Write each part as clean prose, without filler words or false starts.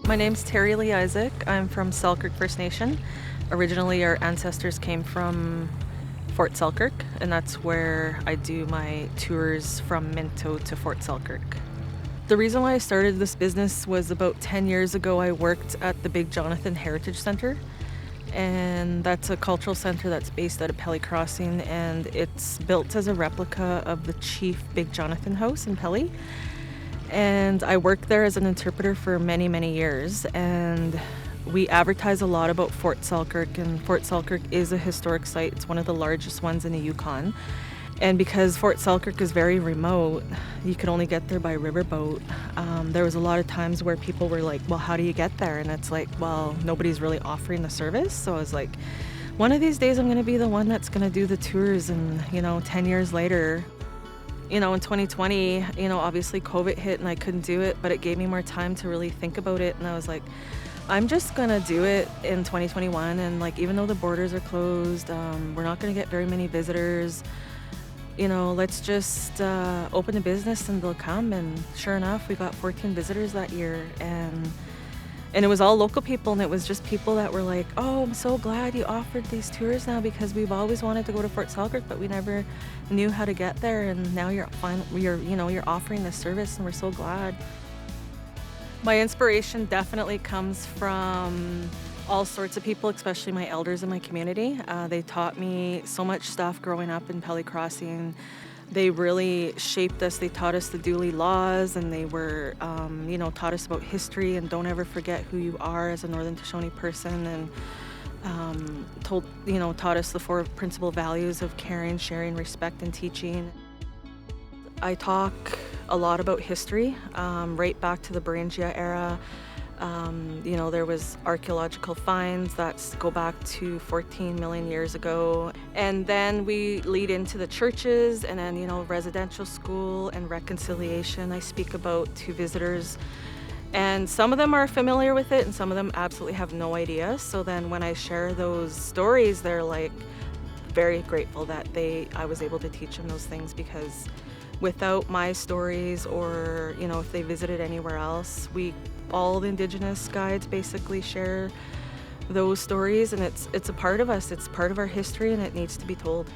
My name's Teri-Lee. I'm from Selkirk First Nation. Originally, our ancestors came from Fort Selkirk, and that's where I do my tours from Minto to Fort Selkirk. The reason why I started this business was about 10 years ago. I worked at the Big Jonathan Heritage Center, and that's a cultural center that's based out of Pelly Crossing, and it's built as a replica of the Chief Big Jonathan House in Pelly. And I worked there as an interpreter for many, many years, and we advertise a lot about Fort Selkirk, and Fort Selkirk is a historic site. It's one of the largest ones in the Yukon. And because Fort Selkirk is very remote, you could only get there by riverboat. There was a lot of times where people were like, well, how do you get there? And it's like, well, nobody's really offering the service. So I was like, one of these days I'm going to be the one that's going to do the tours. And, 10 years later, in 2020, obviously COVID hit and I couldn't do it, but it gave me more time to really think about it. And I was like, I'm just gonna do it in 2021. And even though the borders are closed, we're not gonna get very many visitors. Let's just open a business and they'll come. And sure enough, we got 14 visitors that year. And it was all local people, and it was just people that were like, oh, I'm so glad you offered these tours now, because we've always wanted to go to Fort Selkirk, but we never knew how to get there, and now you're offering this service, and we're so glad. My inspiration definitely comes from all sorts of people, especially my elders in my community. They taught me so much stuff growing up in Pelly Crossing. They really shaped us. They taught us the Dooley laws, and they were, taught us about history and don't ever forget who you are as a Northern Tutchone person, and taught us the 4 principal values of caring, sharing, respect, and teaching. I talk a lot about history, right back to the Beringia era. There was archaeological finds that go back to 14 million years ago. And then we lead into the churches, and then, residential school and reconciliation I speak about to visitors. And some of them are familiar with it, and some of them absolutely have no idea. So then when I share those stories, they're very grateful that I was able to teach them those things, because without my stories, or if they visited anywhere else, all the Indigenous guides basically share those stories, and it's a part of us. It's part of our history, and it needs to be told.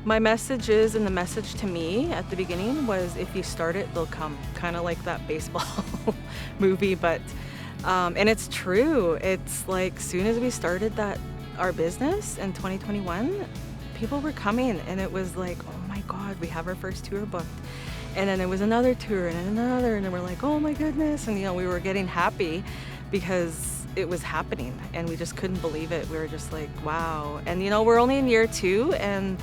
My message is, and the message to me at the beginning was, if you start it, they'll come. Kind of like that baseball movie, but and it's true. It's soon as we started our business in 2021, people were coming, and it was like, oh my God, we have our first tour booked. And then it was another tour and another, and then we're like, oh my goodness. And we were getting happy because it was happening, and we just couldn't believe it. We were just like, wow. And we're only in year 2, and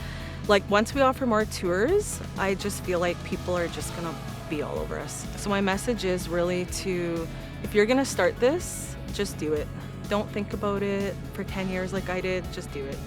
once we offer more tours, I just feel like people are just gonna be all over us. So my message is really if you're gonna start this, just do it. Don't think about it for 10 years like I did, just do it.